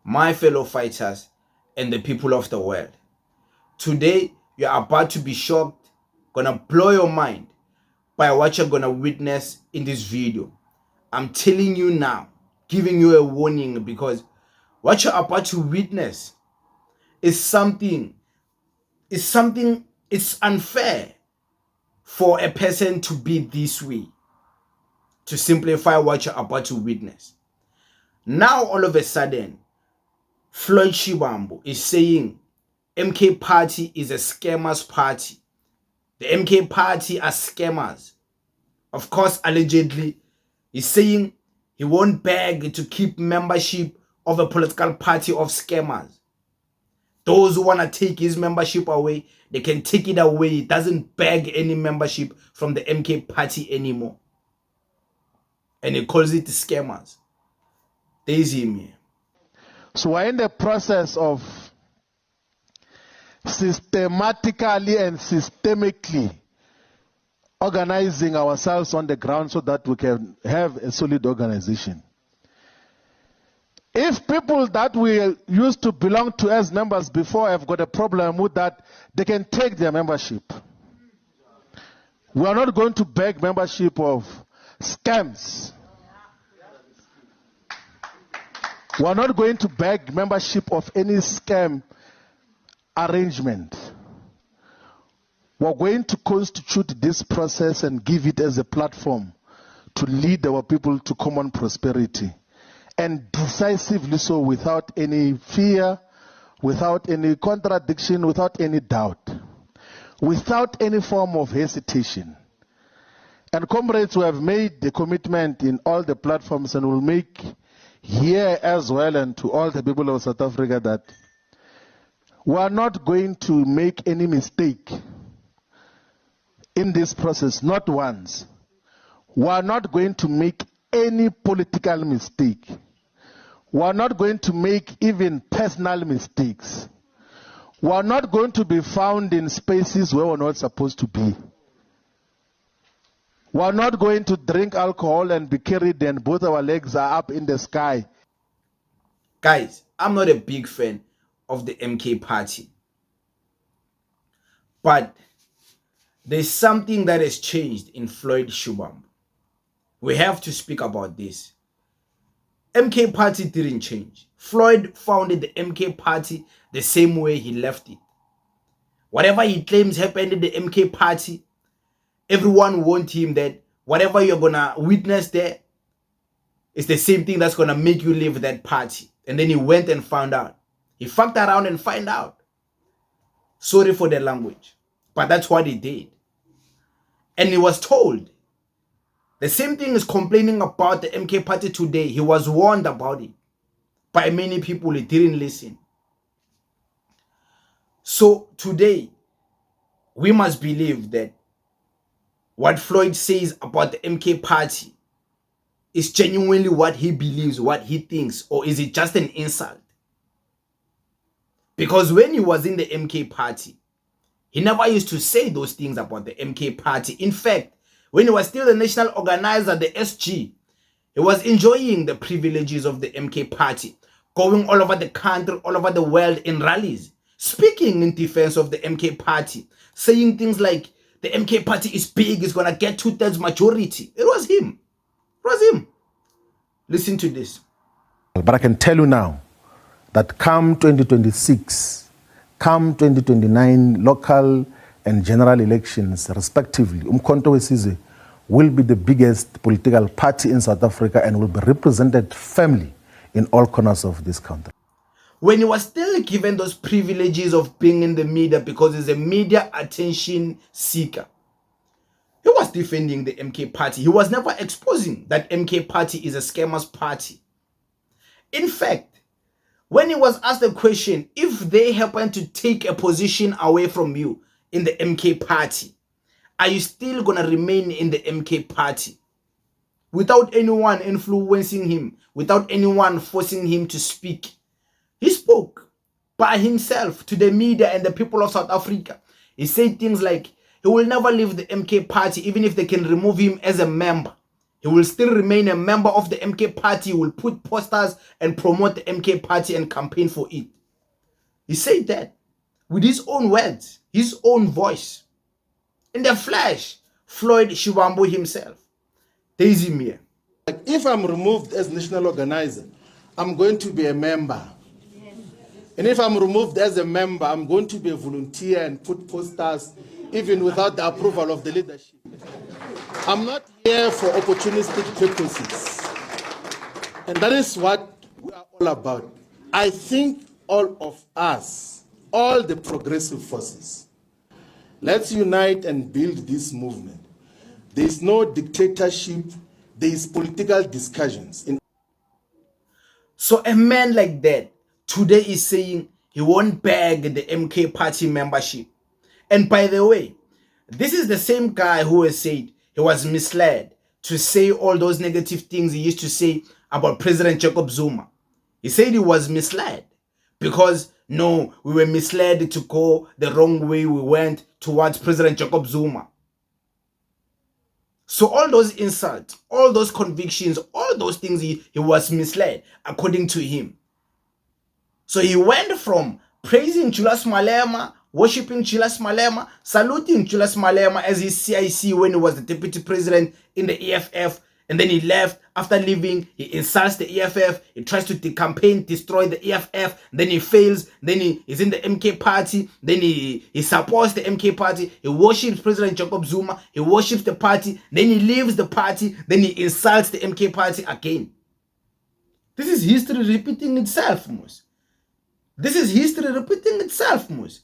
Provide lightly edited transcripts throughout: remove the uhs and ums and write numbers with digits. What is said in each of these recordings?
my fellow fighters, and the people of the world. Today, you're about to be shocked, gonna blow your mind by what you're gonna witness in this video. I'm telling you now, giving you a warning, because what you're about to witness is something, it's unfair for a person to be this way. To simplify what you're about to witness. Now, all of a sudden, Floyd Shivambu is saying MK Party is a scammers party. The MK Party are scammers. Of course, allegedly, he's saying he won't beg to keep membership of a political party of scammers. Those who want to take his membership away, they can take it away. He doesn't beg any membership from the MK Party anymore. And he calls it scammers. There's him here. So we're in the process of systematically and systemically organizing ourselves on the ground so that we can have a solid organization. If people that we used to belong to as members before have got a problem with that, they can take their membership. We are not going to beg membership of scams. We are not going to beg membership of any scam arrangement. We are going to constitute this process and give it as a platform to lead our people to common prosperity. And decisively so, without any fear, without any contradiction, without any doubt, without any form of hesitation. And comrades, we have made the commitment in all the platforms and will make here as well and to all the people of South Africa that we are not going to make any mistake in this process, not once. We are not going to make any political mistake. We are not going to make even personal mistakes. We are not going to be found in spaces where we're not supposed to be. We are not going to drink alcohol and be carried and both our legs are up in the sky. Guys, I'm not a big fan of the MK Party. But there's something that has changed in Floyd Shivambu. We have to speak about this. MK Party didn't change. Floyd founded the MK Party the same way he left it. Whatever he claims happened in the MK Party, everyone warned him that whatever you're gonna witness there is the same thing that's gonna make you leave that party. And then he went and found out. He fucked around and found out. Sorry for the language, but that's what he did. And he was told. The same thing is complaining about the MK Party today. He was warned about it by many people. He didn't listen. So today, we must believe that what Floyd says about the MK Party is genuinely what he believes, what he thinks, or is it just an insult? Because when he was in the MK Party, he never used to say those things about the MK Party. In fact, when he was still the national organizer, the SG, he was enjoying the privileges of the MK Party, going all over the country, all over the world in rallies, speaking in defense of the MK Party, saying things like, the MK Party is big, it's going to get 2/3 majority. It was him. It was him. Listen to this. But I can tell you now that come 2026, come 2029 local and general elections, respectively, Umkhonto weSizwe will be the biggest political party in South Africa and will be represented firmly in all corners of this country. When he was still given those privileges of being in the media because he's a media attention seeker, he was defending the MK Party. He was never exposing that MK Party is a scammers party. In fact, when he was asked the question, if they happen to take a position away from you in the MK Party, are you still going to remain in the MK Party? Without anyone influencing him, without anyone forcing him to speak, he spoke by himself to the media and the people of South Africa. He said things like, he will never leave the MK Party even if they can remove him as a member. He will still remain a member of the MK party. He will put posters and promote the MK party and campaign for it. He said that with his own words, his own voice. In the flesh, Floyd Shivambu himself. Daisy Mir. If I'm removed as national organizer, I'm going to be a member. And if I'm removed as a member, I'm going to be a volunteer and put posters even without the approval of the leadership. I'm not here for opportunistic purposes. And that is what we are all about. I think all of us, all the progressive forces, let's unite and build this movement. There is no dictatorship, there is political discussions. So a man like that today is saying he won't beg the MK party membership. And by the way, this is the same guy who has said he was misled to say all those negative things he used to say about President Jacob Zuma. He said he was misled because, no, we were misled to go the wrong way we went towards President Jacob Zuma. So all those insults, all those convictions, all those things, he was misled according to him. So he went from praising Julius Malema, worshipping Julius Malema, saluting Julius Malema as his CIC when he was the deputy president in the EFF, and then he left. After leaving, he insults the EFF, he tries to campaign, destroy the EFF, then he fails, then he is in the MK party, then he supports the MK party, he worships President Jacob Zuma, he worships the party, then he leaves the party, then he insults the MK party again. This is history repeating itself, Mus. This is history repeating itself, Mus.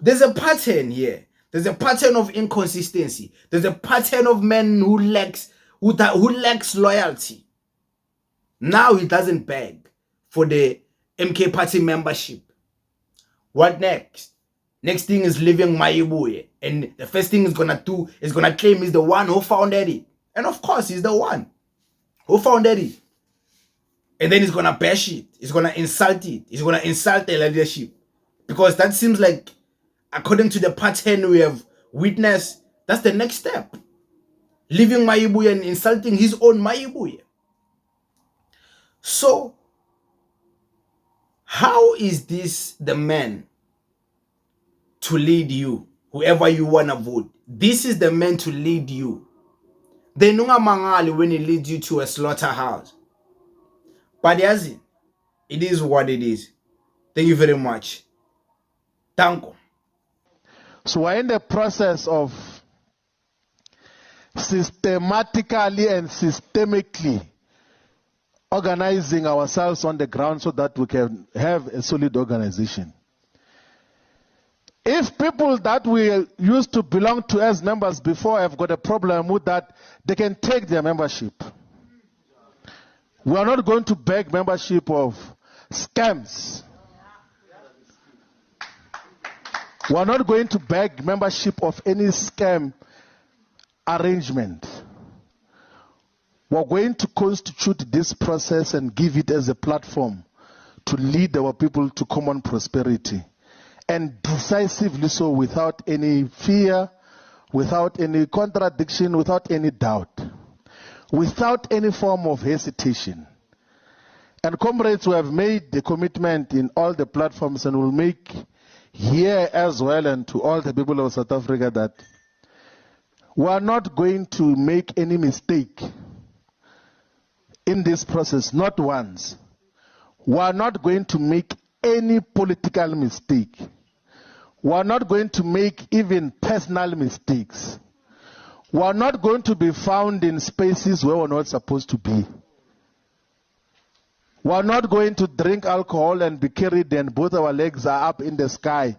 There's a pattern here. There's a pattern of inconsistency. There's a pattern of men who lacks loyalty. Now he doesn't beg for the MK party membership. What next? Next thing is leaving Mayibuye. And the first thing he's gonna do is gonna claim he's the one who founded it. And of course, he's the one who founded it. And then he's gonna bash it. He's gonna insult it. He's gonna insult the leadership. Because that seems like, according to the pattern we have witnessed, that's the next step. Leaving Mayibuye and insulting his own Mayibuye. So, how is this the man to lead you, whoever you want to vote? This is the man to lead you. They know mangali when he leads you to a slaughterhouse. But it is what it is. Thank you very much. Thank you. So we're in the process of systematically and systemically organizing ourselves on the ground so that we can have a solid organization. If people that we used to belong to as members before have got a problem with that, they can take their membership. We are not going to beg membership of scams. We are not going to beg membership of any scam arrangement. We are going to constitute this process and give it as a platform to lead our people to common prosperity. And decisively so, without any fear, without any contradiction, without any doubt, without any form of hesitation. And comrades, we have made the commitment in all the platforms and will make here as well and to all the people of South Africa that we are not going to make any mistake in this process, not once. We are not going to make any political mistake. We are not going to make even personal mistakes. We are not going to be found in spaces where we're not supposed to be. We are not going to drink alcohol and be carried and both our legs are up in the sky